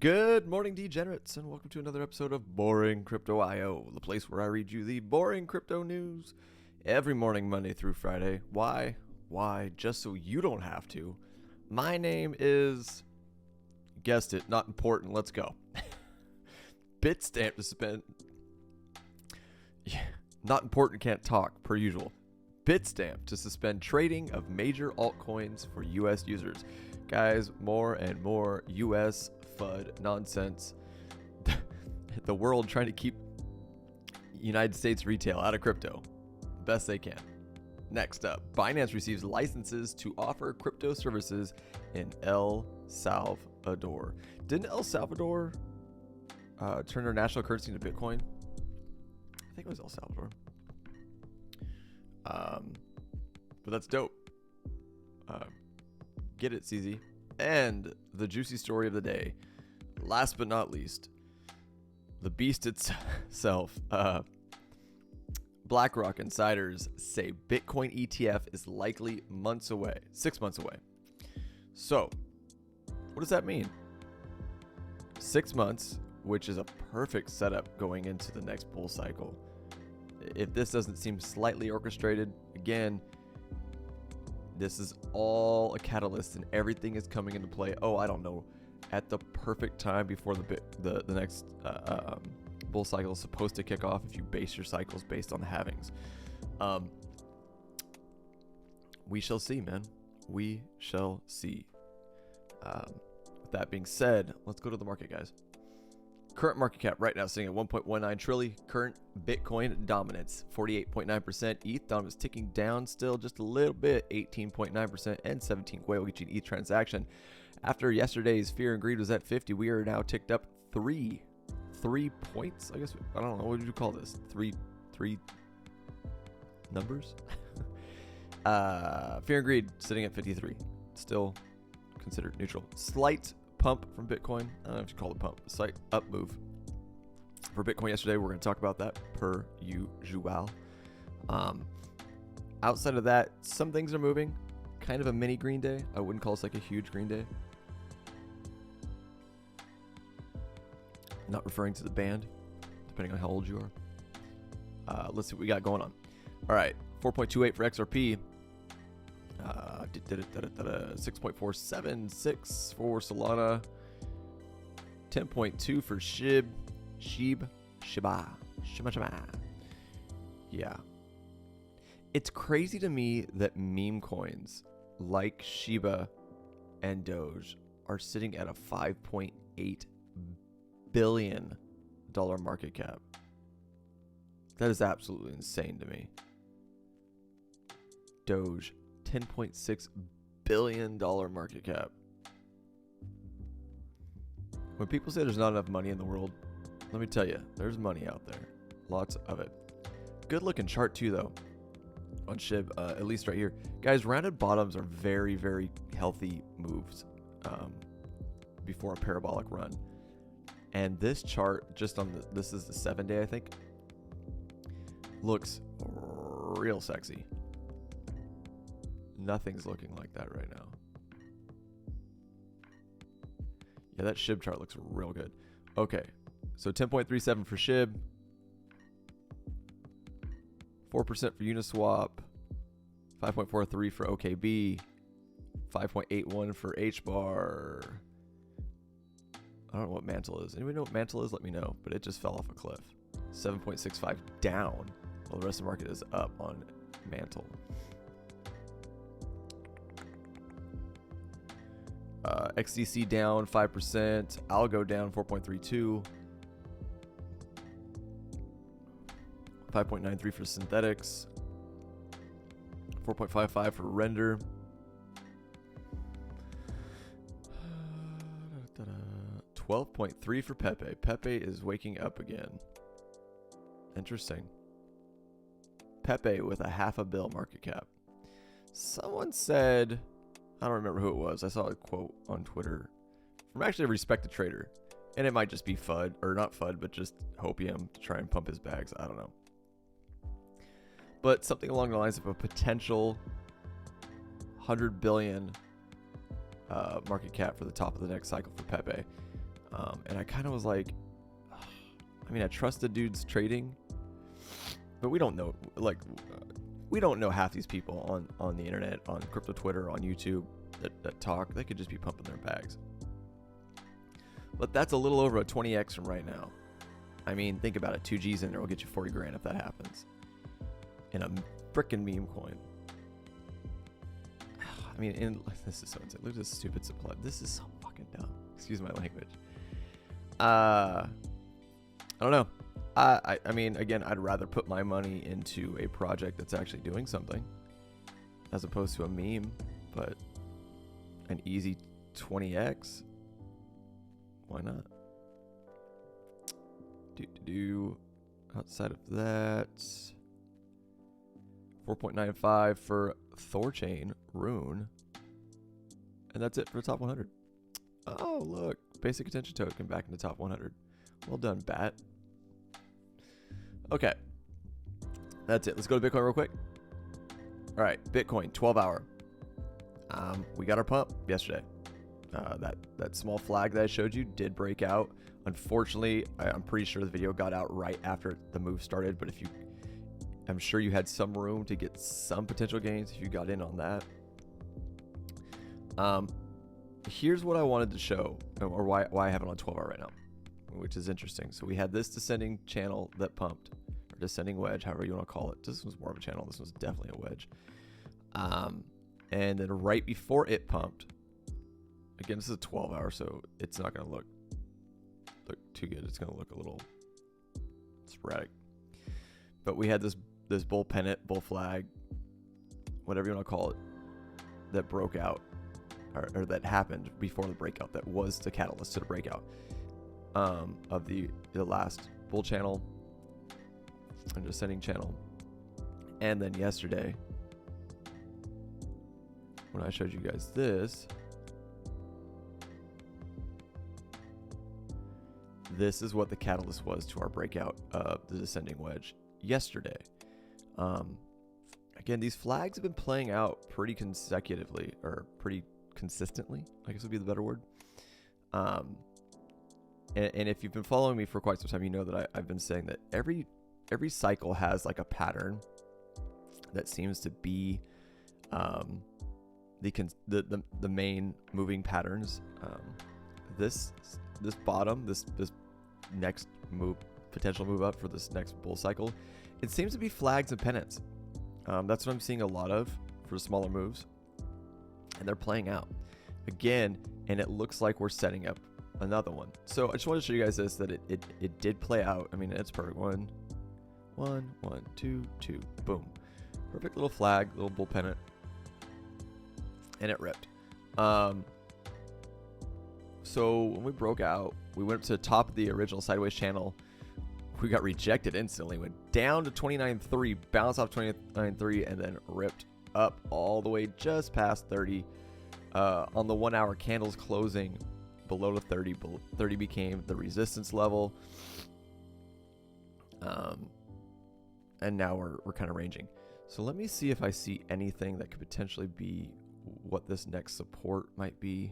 Good morning, degenerates, and welcome to another episode of Boring Crypto IO, the place where I read you the boring crypto news every morning, Monday through Friday. Why? Just so you don't have to. My name is, guessed it, not important. Let's go. Bitstamp to spend. Yeah, not important, can't talk, per usual. Bitstamp to suspend trading of major altcoins for U.S. users. Guys, more and more U.S. FUD nonsense. The world trying to keep United States retail out of crypto best they can. Next up, Binance receives licenses to offer crypto services in El Salvador. Didn't El Salvador turn their national currency into Bitcoin? I think it was El Salvador. But that's dope. Get it, CZ. And the juicy story of the day. Last but not least, the beast itself. BlackRock insiders say Bitcoin ETF is likely 6 months away. So, what does that mean? 6 months, which is a perfect setup going into the next bull cycle. If this doesn't seem slightly orchestrated, again, this is all a catalyst and everything is coming into play. Oh, I don't know, at the perfect time before the next bull cycle is supposed to kick off if you base your cycles based on the halvings. We shall see, man. We shall see. With that being said, let's go to the market, guys. Current market cap right now sitting at 1.19 trillion. Current Bitcoin dominance, 48.9%. ETH dominance ticking down still just a little bit, 18.9% and 17 whale each ETH transaction. After yesterday's fear and greed was at 50, we are now ticked up three points. I guess, I don't know, what did you call this? Three numbers? Fear and greed sitting at 53, still considered neutral. Slight pump from Bitcoin. I don't know if you call it pump. Slight up move for Bitcoin yesterday. We're going to talk about that per usual. Outside of that, some things are moving. Kind of a mini green day. I wouldn't call this like a huge green day. Not referring to the band, depending on how old you are. Let's see what we got going on. All right, 4.28 for XRP. 6.476 for Solana, 10.2 for Shiba. Yeah. It's crazy to me that meme coins like Shiba and Doge are sitting at a $5.8 billion market cap. That is absolutely insane to me. Doge, $10.6 billion market cap. When people say there's not enough money in the world, let me tell you, there's money out there. Lots of it. Good looking chart too, though, on SHIB, at least right here. Guys, rounded bottoms are very, very healthy moves before a parabolic run. And this chart, just on this is the 7-day, I think, looks real sexy. Nothing's looking like that right now. Yeah, that SHIB chart looks real good. Okay, so 10.37 for SHIB, 4% for Uniswap, 5.43 for OKB, 5.81 for HBAR. I don't know what Mantle is. Anybody know what Mantle is? Let me know. But it just fell off a cliff. 7.65 down, while the rest of the market is up on Mantle. XDC down 5%. Algo down 4.32. 5.93 for synthetics. 4.55 for render. 12.3 for Pepe. Pepe is waking up again. Interesting. Pepe with a $500 million market cap. Someone said, I don't remember who it was. I saw a quote on Twitter from actually a respected trader. And it might just be FUD, or not FUD, but just hopium to try and pump his bags. I don't know. But something along the lines of a potential 100 billion market cap for the top of the next cycle for Pepe. And I kind of was like, I mean, I trust the dude's trading, but we don't know, like, we don't know half these people on the internet, on crypto Twitter, on YouTube that talk. They could just be pumping their bags. But that's a little over a 20x from right now. I mean, think about it. 2 G's in there will get you 40 grand if that happens. In a frickin' meme coin. I mean, this is so insane. Look at this stupid supply. This is so fucking dumb. Excuse my language. I don't know. I mean, again, I'd rather put my money into a project that's actually doing something as opposed to a meme, but an easy 20x, why not? Outside of that, 4.95 for Thorchain Rune, and that's it for the top 100. Oh, look, basic attention token back in the top 100. Well done, Bat. Okay, that's it. Let's go to Bitcoin real quick. All right, Bitcoin 12-hour. We got our pump yesterday. That small flag that I showed you did break out. Unfortunately, I'm pretty sure the video got out right after the move started. But I'm sure you had some room to get some potential gains if you got in on that. Here's what I wanted to show, or why I have it on 12-hour right now, which is interesting. So we had this descending channel that pumped, or descending wedge, however you want to call it. This was more of a channel. This was definitely a wedge. And then right before it pumped, again, this is a 12-hour, so it's not going to look too good. It's going to look a little sporadic. But we had this bull pennant, bull flag, whatever you want to call it, that broke out, or that happened before the breakout. That was the catalyst to the breakout of the last bull channel and descending channel. And then yesterday, when I showed you guys this is what the catalyst was to our breakout of the descending wedge yesterday. Again, these flags have been playing out pretty consecutively, or pretty consistently, I guess would be the better word. And if you've been following me for quite some time, you know that I've been saying that every cycle has like a pattern that seems to be the main moving patterns. This bottom, this next potential move up for this next bull cycle, it seems to be flags and pennants. That's what I'm seeing a lot of for smaller moves, and they're playing out again, and it looks like we're setting up another one. So I just want to show you guys this, that it did play out. I mean, it's perfect. One, 2, 2, boom, perfect little flag, little bull pennant, and it ripped. So when we broke out, we went to the top of the original sideways channel. We got rejected instantly, went down to 29.3, bounced off 29.3, and then ripped up all the way just past 30. On the 1 hour, candles closing below the 30. 30 became the resistance level. And now we're kind of ranging. So let me see if I see anything that could potentially be what this next support might be.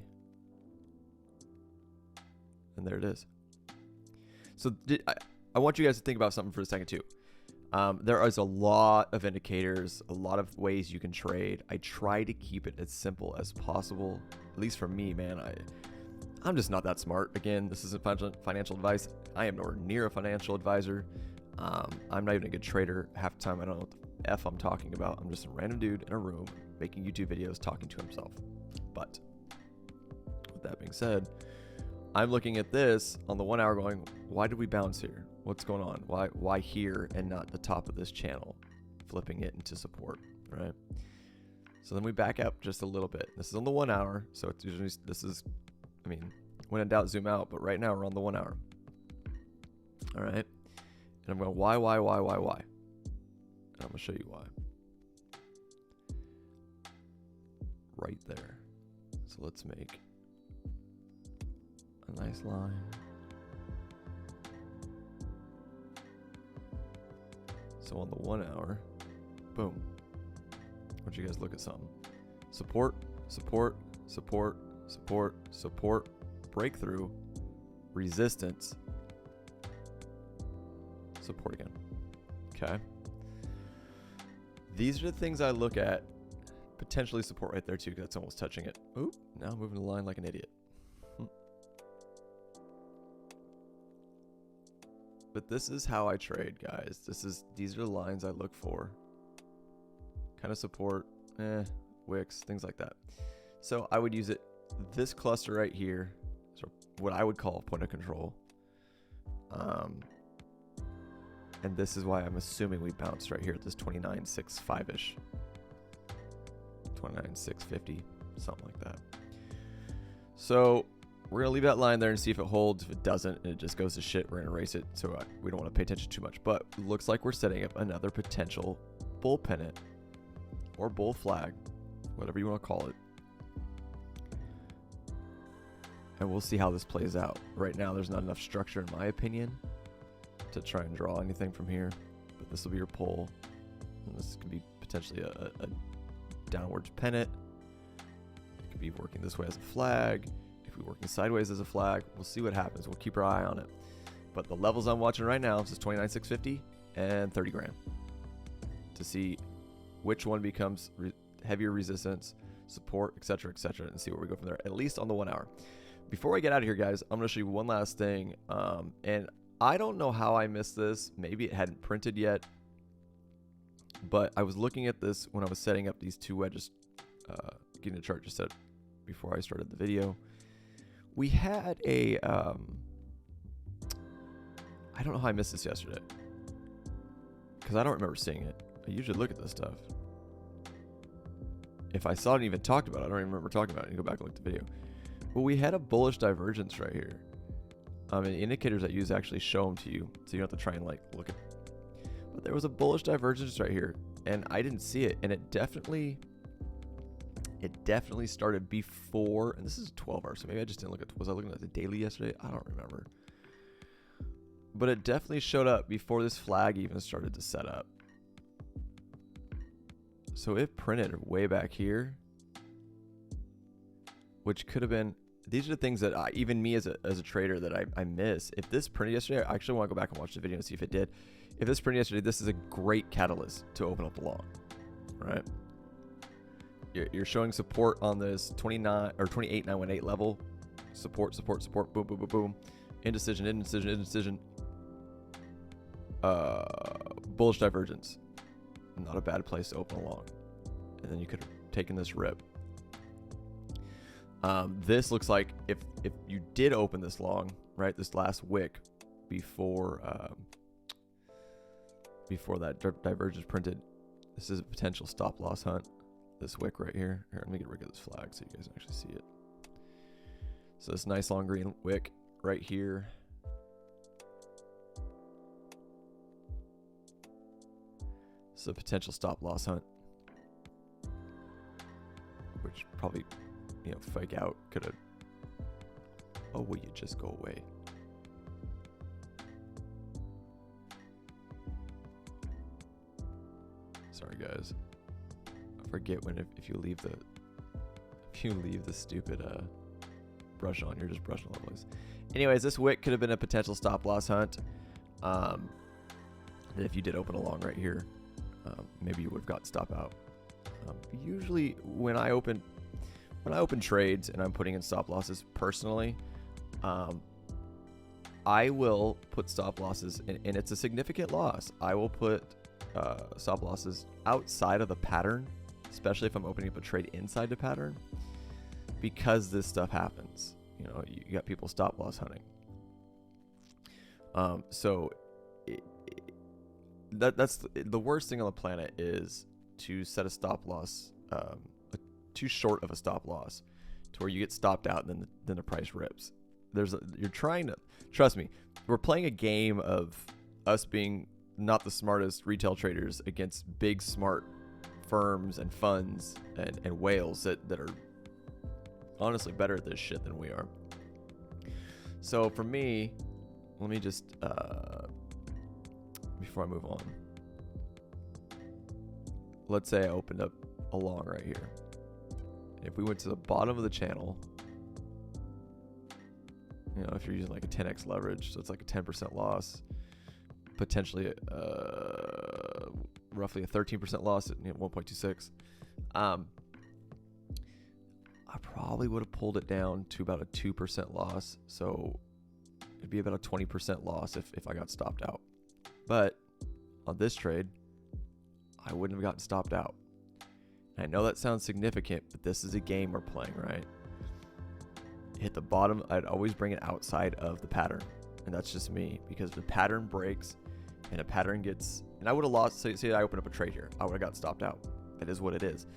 And there it is. So I want you guys to think about something for a second too. There is a lot of indicators, a lot of ways you can trade. I try to keep it as simple as possible. At least for me, man, I'm just not that smart. Again, this isn't financial advice. I am nowhere near a financial advisor. I'm not even a good trader. Half the time I don't know what the F I'm talking about. I'm just a random dude in a room making YouTube videos talking to himself. But with that being said, I'm looking at this on the 1 hour going, why did we bounce here? What's going on? Why here and not the top of this channel? Flipping it into support, right? So then we back up just a little bit. This is on the 1 hour. So it's usually, I mean, when in doubt, zoom out. But right now we're on the 1 hour. All right. And I'm going, why? And I'm going to show you why. Right there. So let's make a nice line. So on the 1 hour, boom. I want you guys to look at something. Support, breakthrough, resistance, support again. Okay. These are the things I look at. Potentially support right there too, because that's almost touching it. Oop, now I'm moving the line like an idiot. But this is how I trade, guys. These are the lines I look for. Kind of support, wicks, things like that. So I would use it, this cluster right here, so what I would call a point of control. And this is why I'm assuming we bounced right here at this 29.65-ish. 29.650, something like that. So we're going to leave that line there and see if it holds. If it doesn't and it just goes to shit, we're going to erase it. So we don't want to pay attention too much. But it looks like we're setting up another potential bull pennant or bull flag, whatever you want to call it. And we'll see how this plays out. Right now, there's not enough structure, in my opinion, to try and draw anything from here. But this will be your pull. And this could be potentially a downwards pennant. It could be working this way as a flag. If we're working sideways as a flag, we'll see what happens. We'll keep our eye on it. But the levels I'm watching right now is 29.650 and 30 grand to see which one becomes heavier resistance, support, etc., and see where we go from there, at least on the 1 hour. Before I get out of here, guys, I'm going to show you one last thing. And I don't know how I missed this. Maybe it hadn't printed yet. But I was looking at this when I was setting up these two wedges, getting the chart just set before I started the video. We had a, I don't know how I missed this yesterday, because I don't remember seeing it. I usually look at this stuff. If I saw it and even talked about it, I don't even remember talking about it. You go back and look at the video. But we had a bullish divergence right here. And the indicators I use actually show them to you, so you don't have to try and like look at. But there was a bullish divergence right here, and I didn't see it, and it definitely started before, and this is 12 hours, so maybe I just didn't look at, was I looking at the daily yesterday? I don't remember. But it definitely showed up before this flag even started to set up. So it printed way back here, which could have been, these are the things that even me as a trader that I miss. If this printed yesterday, I actually want to go back and watch the video and see if it did. If this printed yesterday, this is a great catalyst to open up the long, right? You're showing support on this 29 or 28.918 level. Support, boom, boom, boom, boom. Indecision. Bullish divergence. Not a bad place to open along. And then you could have taken this rip. This looks like if you did open this long, right, this last wick before that divergence printed, this is a potential stop loss hunt. This wick right here. Here, let me get rid of this flag so you guys can actually see it. So this nice long green wick right here. It's a potential stop loss hunt, which probably, fake out could have. Oh, will you just go away? Sorry, guys. I forget when if you leave the stupid brush on, you're just brushing all the place. Anyways, this wick could have been a potential stop loss hunt. That if you did open along right here, maybe you would have got stop out. Usually when I open trades and I'm putting in stop losses personally, I will put stop losses, and it's a significant loss. I will put stop losses outside of the pattern, especially if I'm opening up a trade inside the pattern, because this stuff happens. You got people stop loss hunting. So that's the worst thing on the planet is to set a stop loss too short of a stop loss to where you get stopped out and then the price rips. You're trying to, trust me, we're playing a game of us being not the smartest retail traders against big smart firms and funds and whales that are honestly better at this shit than we are. So for me, let me just before I move on, let's say I opened up a long right here. If we went to the bottom of the channel, if you're using like a 10x leverage, so it's like a 10% loss, potentially roughly a 13% loss at 1.26. I probably would have pulled it down to about a 2% loss, so it'd be about a 20% loss if I got stopped out. But on this trade, I wouldn't have gotten stopped out. And I know that sounds significant, but this is a game we're playing, right? Hit the bottom, I'd always bring it outside of the pattern. And that's just me, because the pattern breaks and a pattern gets, and I would have lost, say I open up a trade here, I would have got stopped out. It is what it is.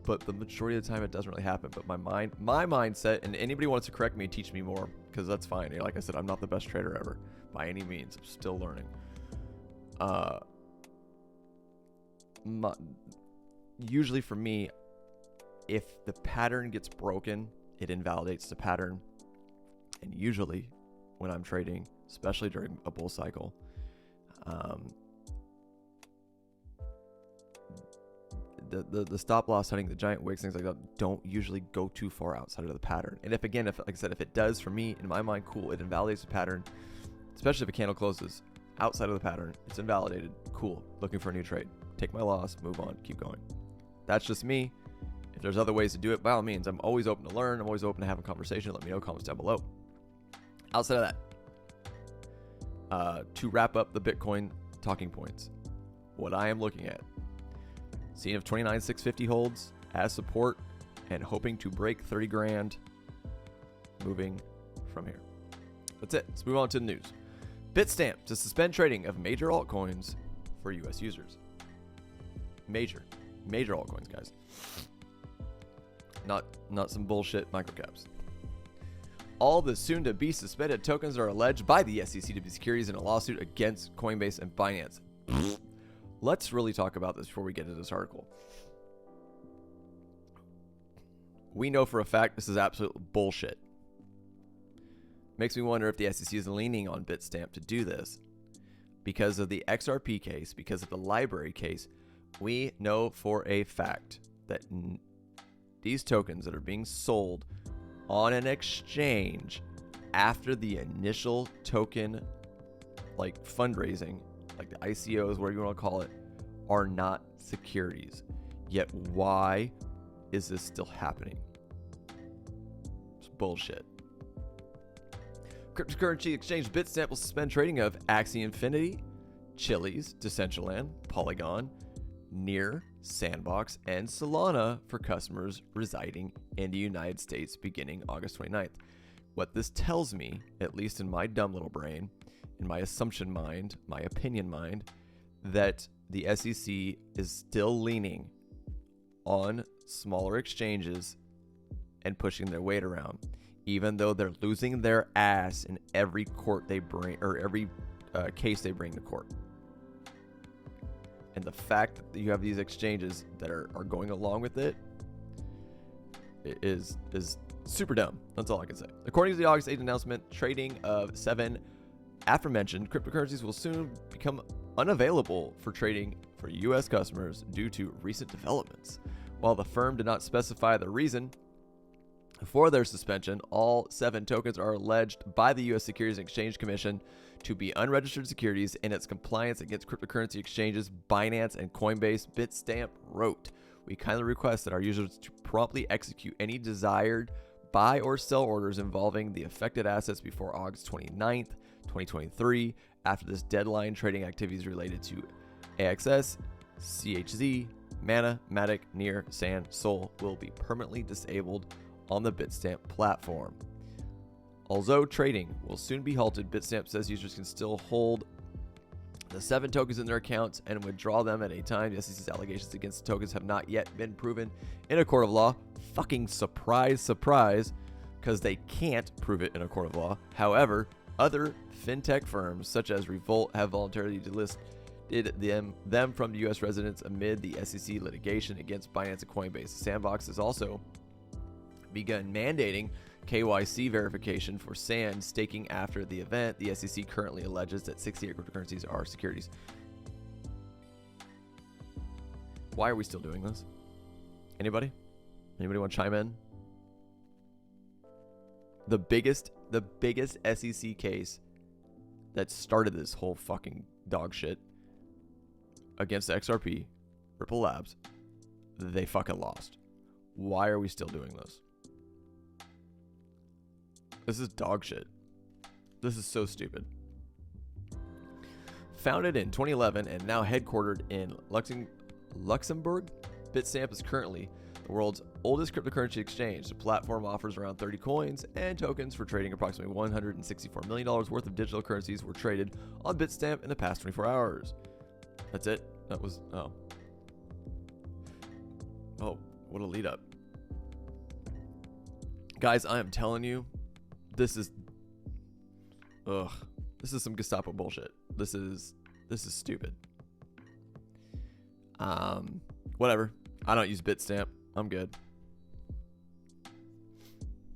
But the majority of the time it doesn't really happen. But my mindset, and anybody wants to correct me and teach me more, because that's fine. Like I said, I'm not the best trader ever by any means. I'm still learning. Usually for me, if the pattern gets broken, it invalidates the pattern. And usually when I'm trading, especially during a bull cycle, the stop loss hunting, the giant wicks, things like that, don't usually go too far outside of the pattern. And if like I said, if it does, for me, in my mind, cool, it invalidates the pattern, especially if a candle closes outside of the pattern, it's invalidated, cool, looking for a new trade, take my loss, move on, keep going. That's just me. If there's other ways to do it, by all means, I'm always open to learn, I'm always open to have a conversation. Let me know, comments down below. Outside of that, to wrap up the Bitcoin talking points, what I am looking at, seeing if 29,650 holds as support and hoping to break 30 grand moving from here. That's it. Let's move on to the news. Bitstamp to suspend trading of major altcoins for US users. Major altcoins, guys. Not some bullshit microcaps. All the soon to be suspended tokens are alleged by the SEC to be securities in a lawsuit against Coinbase and Binance. Let's really talk about this before we get into this article. We know for a fact this is absolute bullshit. Makes me wonder if the SEC is leaning on Bitstamp to do this. Because of the XRP case, because of the library case, we know for a fact that these tokens that are being sold on an exchange after the initial token like fundraising, like the ICOs, whatever you want to call it, are not securities. Yet why is this still happening? It's bullshit. Cryptocurrency exchange Bitstamp will suspend trading of Axie Infinity, Chiliz, Decentraland, Polygon, Near, Sandbox, and Solana for customers residing in the United States beginning August 29th. What this tells me, at least in my dumb little brain, in my assumption mind, my opinion mind, that the SEC is still leaning on smaller exchanges and pushing their weight around, even though they're losing their ass in every court they bring, or every case they bring to court. And the fact that you have these exchanges that are going along with it is super dumb. That's all I can say. According to the August 8th announcement, trading of 7 aforementioned cryptocurrencies will soon become unavailable for trading for U.S. customers due to recent developments. While the firm did not specify the reason for their suspension, all 7 tokens are alleged by the U.S. Securities and Exchange Commission to be unregistered securities in its compliance against cryptocurrency exchanges Binance and Coinbase. Bitstamp wrote, "We kindly request that our users to promptly execute any desired buy or sell orders involving the affected assets before August 29th, 2023. After this deadline, trading activities related to AXS, CHZ, Mana, Matic, Near, Sand, Sol will be permanently disabled on the Bitstamp platform. Although trading will soon be halted, Bitstamp says users can still hold the 7 tokens in their accounts and withdraw them at any time. The SEC's allegations against the tokens have not yet been proven in a court of law. Fucking surprise, surprise, because they can't prove it in a court of law. However, other fintech firms such as Revolt have voluntarily delisted them from the U.S. residents amid the SEC litigation against Binance and Coinbase. Sandbox has also begun mandating KYC verification for SAND staking after the event. The SEC currently alleges that 68 cryptocurrencies are securities. Why are we still doing this? Anybody? Anybody want to chime in? The biggest the biggest SEC case that started this whole fucking dog shit against XRP, Ripple Labs, they fucking lost. Why are we still doing this? This is dog shit. This is so stupid. Founded in 2011 and now headquartered in Luxembourg, Bitstamp is currently the world's oldest cryptocurrency exchange. The platform offers around 30 coins and tokens for trading. Approximately $164 million worth of digital currencies were traded on Bitstamp in the past 24 hours. That's it? That was... Oh, what a lead up. Guys, I am telling you, this is... Ugh. This is some Gestapo bullshit. This is stupid. Whatever. I don't use Bitstamp. I'm good.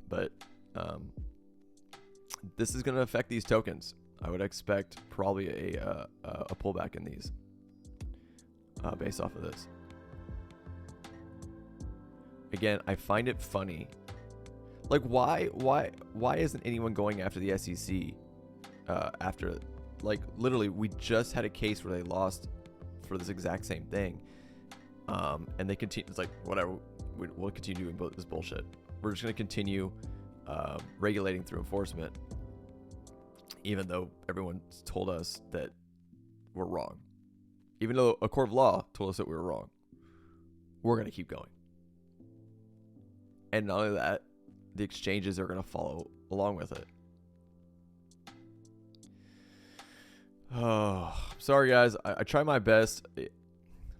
But this is going to affect these tokens. I would expect probably a pullback in these based off of this. Again, I find it funny. Like, why isn't anyone going after the SEC after, like, literally we just had a case where they lost for this exact same thing, and they continue. It's like, whatever, we'll continue doing this bullshit. We're just going to continue regulating through enforcement, even though everyone's told us that we're wrong. Even though a court of law told us that we were wrong, we're going to keep going. And not only that, the exchanges are going to follow along with it. Oh, sorry guys. I try my best.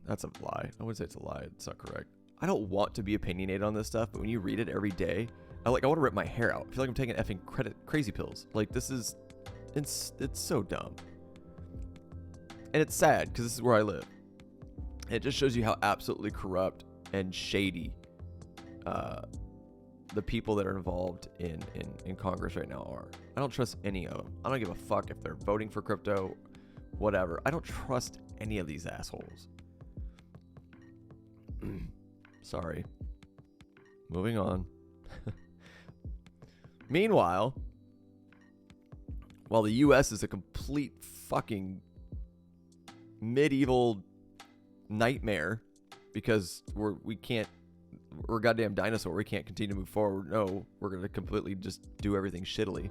That's a lie. I wouldn't say it's a lie. It's not correct. I don't want to be opinionated on this stuff, but when you read it every day, I want to rip my hair out. I feel like I'm taking effing crazy pills. Like, this is, it's so dumb. And it's sad because this is where I live. It just shows you how absolutely corrupt and shady the people that are involved in Congress right now are. I don't trust any of them. I don't give a fuck if they're voting for crypto, whatever. I don't trust any of these assholes. Sorry. Moving on. Meanwhile, while the US is a complete fucking medieval nightmare because we're a goddamn dinosaur, we can't continue to move forward. No, we're going to completely just do everything shittily.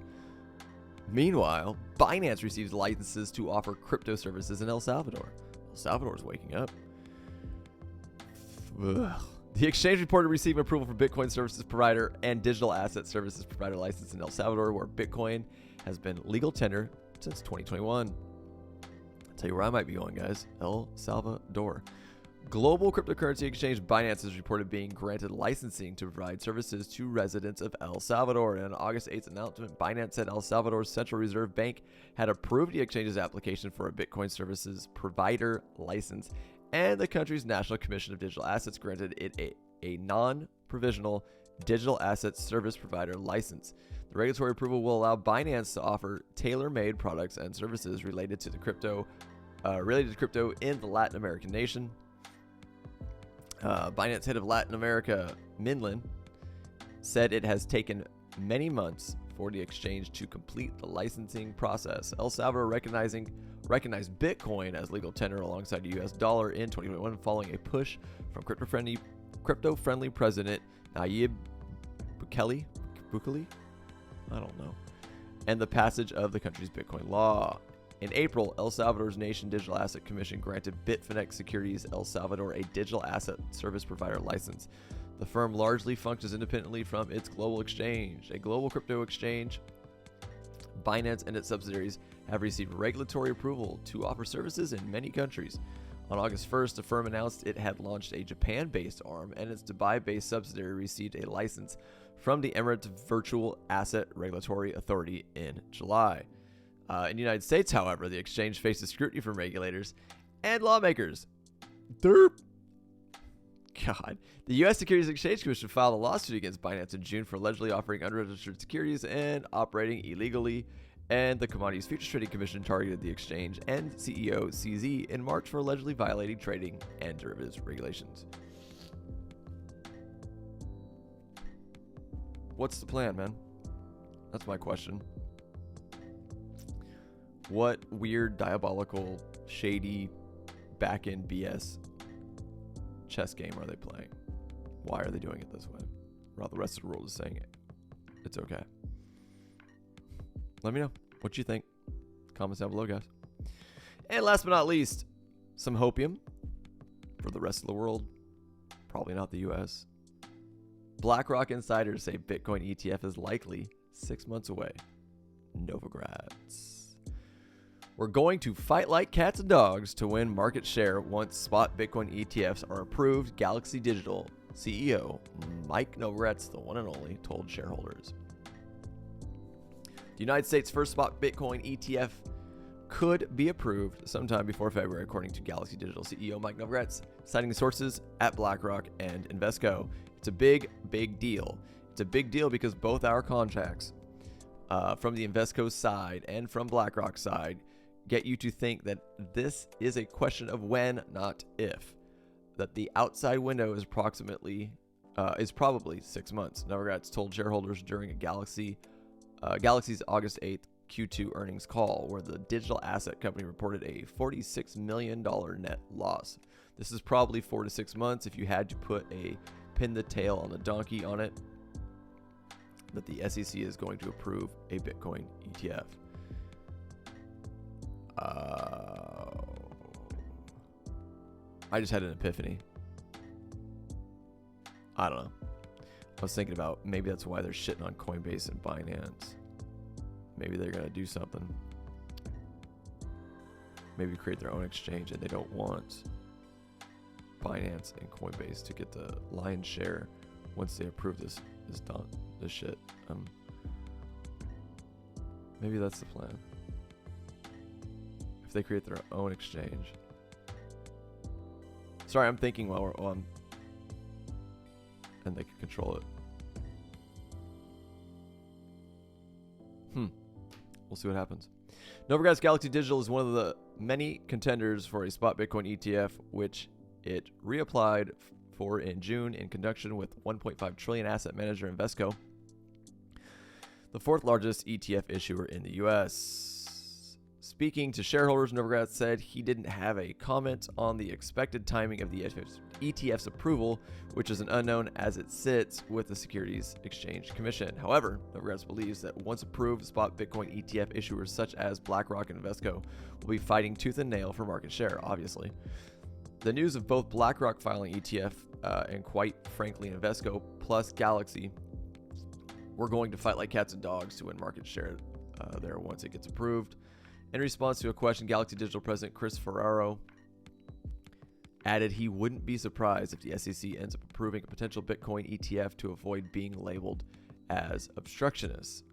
Meanwhile, Binance receives licenses to offer crypto services in El Salvador. El Salvador's waking up. Ugh. The exchange reported receiving approval for Bitcoin services provider and digital asset services provider license in El Salvador, where Bitcoin has been legal tender since 2021. I'll tell you where I might be going, guys. El Salvador. Global cryptocurrency exchange Binance is reported being granted licensing to provide services to residents of El Salvador. In an August 8th announcement, Binance said El Salvador's Central Reserve Bank had approved the exchange's application for a Bitcoin services provider license, and the country's National Commission of Digital Assets granted it a non-provisional digital assets service provider license. The regulatory approval will allow Binance to offer tailor-made products and services related to crypto in the Latin American nation. Binance head of Latin America, Minlin, said it has taken many months for the exchange to complete the licensing process. El Salvador recognized Bitcoin as legal tender alongside the US dollar in 2021 following a push from crypto-friendly President Nayib Bukele, I don't know, and the passage of the country's Bitcoin law. In April, El Salvador's Nation Digital Asset Commission granted Bitfinex Securities El Salvador a digital asset service provider license. The firm largely functions independently from its global exchange. A global crypto exchange, Binance and its subsidiaries have received regulatory approval to offer services in many countries. On August 1st, the firm announced it had launched a Japan-based arm, and its Dubai-based subsidiary received a license from the Emirates Virtual Asset Regulatory Authority in July. In the United States, however, the exchange faces scrutiny from regulators and lawmakers. Derp. God. The U.S. Securities and Exchange Commission filed a lawsuit against Binance in June for allegedly offering unregistered securities and operating illegally, and the Commodities Futures Trading Commission targeted the exchange and CEO CZ in March for allegedly violating trading and derivatives regulations. What's the plan, man? That's my question. What weird, diabolical, shady, back-end BS chess game are they playing? Why are they doing it this way? While the rest of the world is saying it's okay. Let me know what you think. Comments down below, guys. And last but not least, some hopium for the rest of the world. Probably not the US. BlackRock insiders say Bitcoin ETF is likely 6 months away. Novigrads. We're going to fight like cats and dogs to win market share once spot Bitcoin ETFs are approved, Galaxy Digital CEO Mike Novogratz, the one and only, told shareholders. The United States' first spot Bitcoin ETF could be approved sometime before February, according to Galaxy Digital CEO Mike Novogratz, citing sources at BlackRock and Invesco. It's a big, big deal. It's a big deal because both our contracts from the Invesco side and from BlackRock side get you to think that this is a question of when, not if. That the outside window is probably 6 months. Novogratz told shareholders during a Galaxy's August 8th Q2 earnings call, where the digital asset company reported a $46 million net loss. This is probably 4 to 6 months if you had to put a pin the tail on the donkey on it, that the SEC is going to approve a Bitcoin ETF. I just had an epiphany. I don't know. I was thinking about maybe that's why they're shitting on Coinbase and Binance. Maybe they're going to do something. Maybe create their own exchange, and they don't want Binance and Coinbase to get the lion's share once they approve this shit. Maybe that's the plan. If they create their own exchange. Sorry, I'm thinking while we're on, and they can control it. We'll see what happens. Novogratz Galaxy Digital is one of the many contenders for a spot Bitcoin ETF, which it reapplied for in June in conjunction with 1.5 trillion asset manager Invesco, the fourth largest ETF issuer in the US. Speaking to shareholders, Novogratz said he didn't have a comment on the expected timing of the ETF's approval, which is an unknown as it sits with the Securities Exchange Commission. However, Novogratz believes that once approved, spot Bitcoin ETF issuers such as BlackRock and Invesco will be fighting tooth and nail for market share, obviously. The news of both BlackRock filing ETF and quite frankly Invesco plus Galaxy, we're going to fight like cats and dogs to win market share there once it gets approved. In response to a question, Galaxy Digital President Chris Ferraro added he wouldn't be surprised if the SEC ends up approving a potential Bitcoin ETF to avoid being labeled as obstructionist.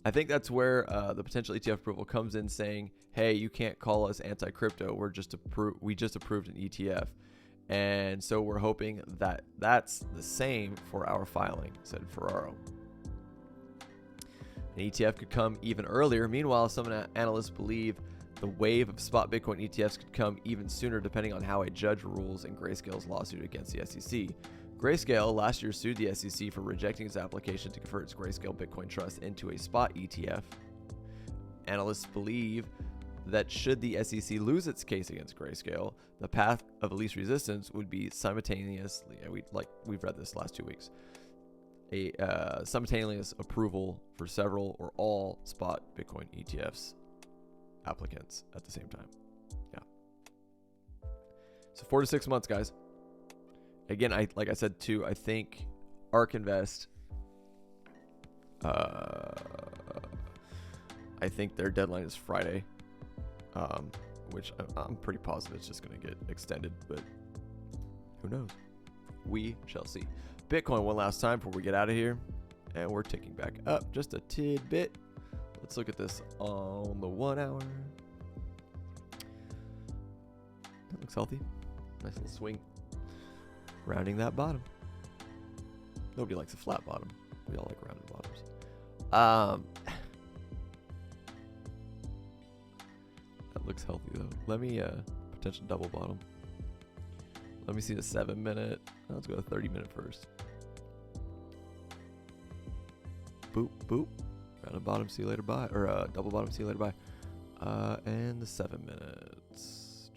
I think that's where the potential ETF approval comes in, saying, hey, you can't call us anti-crypto. We just approved an ETF. And so we're hoping that that's the same for our filing, said Ferraro. An ETF could come even earlier. Meanwhile, some analysts believe the wave of spot Bitcoin ETFs could come even sooner, depending on how a judge rules in Grayscale's lawsuit against the SEC. Grayscale last year sued the SEC for rejecting its application to convert its Grayscale Bitcoin Trust into a spot ETF. Analysts believe that should the SEC lose its case against Grayscale, the path of least resistance would be simultaneously, we've read this last 2 weeks, a simultaneous approval for several or all spot Bitcoin ETFs applicants at the same time. Yeah. So 4 to 6 months, guys. Again, like I said too, I think ARK Invest, I think their deadline is Friday, which I'm pretty positive it's just going to get extended, but who knows? We shall see. Bitcoin one last time before we get out of here, and we're ticking back up just a tidbit. Let's look at this on the 1 hour. That looks healthy. Nice little swing. Rounding that bottom. Nobody likes a flat bottom. We all like rounded bottoms. That looks healthy though. Let me potential double bottom. Let me see the 7 minute. Let's go to 30 minute first. Boop. Boop. Round and bottom, see you later, bye. Or double bottom, see you later, bye. And the 7 minutes.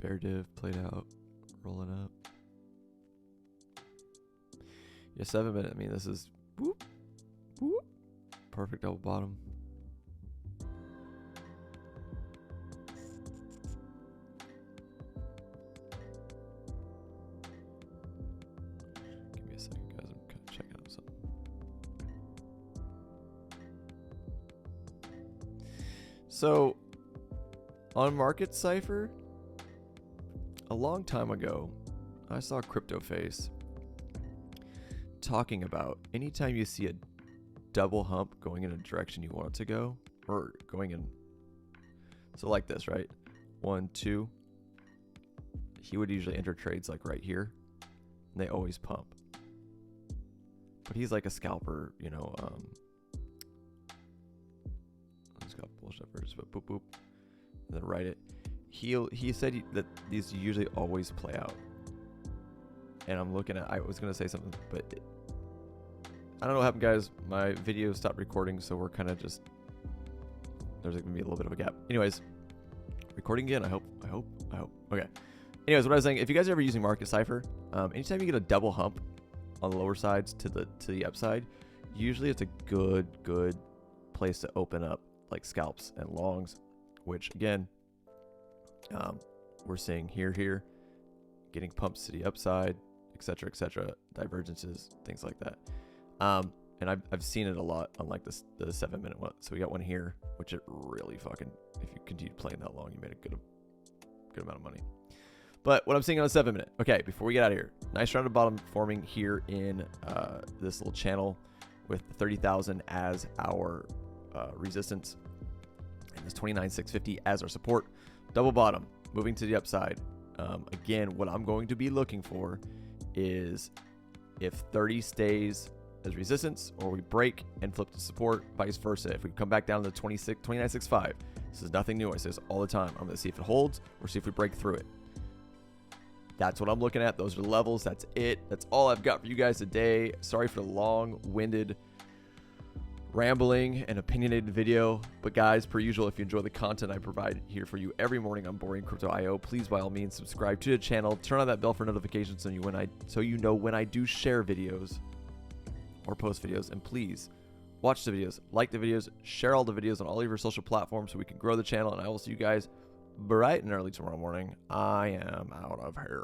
Bear div played out, rolling up. Yeah, 7 minute. I mean, this is whoop, whoop. Perfect double bottom. Give me a second, guys. I'm kind of checking out something. So, on Market Cipher, a long time ago, I saw CryptoFace talking about anytime you see a double hump going in a direction you want it to go, or going in, so like this, right? 1, 2. He would usually enter trades like right here, and they always pump. But he's like a scalper, you know. I just got bullshit first, but boop boop, and then write it. He said that these usually always play out. And I'm looking at, I was going to say something, but I don't know what happened, guys. My video stopped recording, so we're kind of just, there's going to be a little bit of a gap. Anyways, recording again, I hope. Okay. Anyways, what I was saying, if you guys are ever using Market Cipher, anytime you get a double hump on the lower sides to the upside, usually it's a good place to open up like scalps and longs, which again, we're seeing here, getting pumps to the upside, etc., divergences, things like that. And I've seen it a lot on like the 7 minute one. So we got one here, which it really fucking, if you continue playing that long, you made a good amount of money. But what I'm seeing on the 7 minute, okay, before we get out of here, nice rounded bottom forming here in this little channel with 30,000 as our resistance and this 29,650 as our support. Double bottom, moving to the upside. Again, what I'm going to be looking for is if 30 stays as resistance, or we break and flip to support, vice versa. If we come back down to 29.65, this is nothing new. I say this all the time. I'm going to see if it holds or see if we break through it. That's what I'm looking at. Those are the levels. That's it. That's all I've got for you guys today. Sorry for the long-winded, rambling, and opinionated video. But guys, per usual, if you enjoy the content I provide here for you every morning on Boring Crypto IO, please by all means subscribe to the channel. Turn on that bell for notifications so you know when I do share videos or post videos. And please watch the videos, like the videos, share all the videos on all of your social platforms so we can grow the channel. And I will see you guys bright and early tomorrow morning. I am out of here.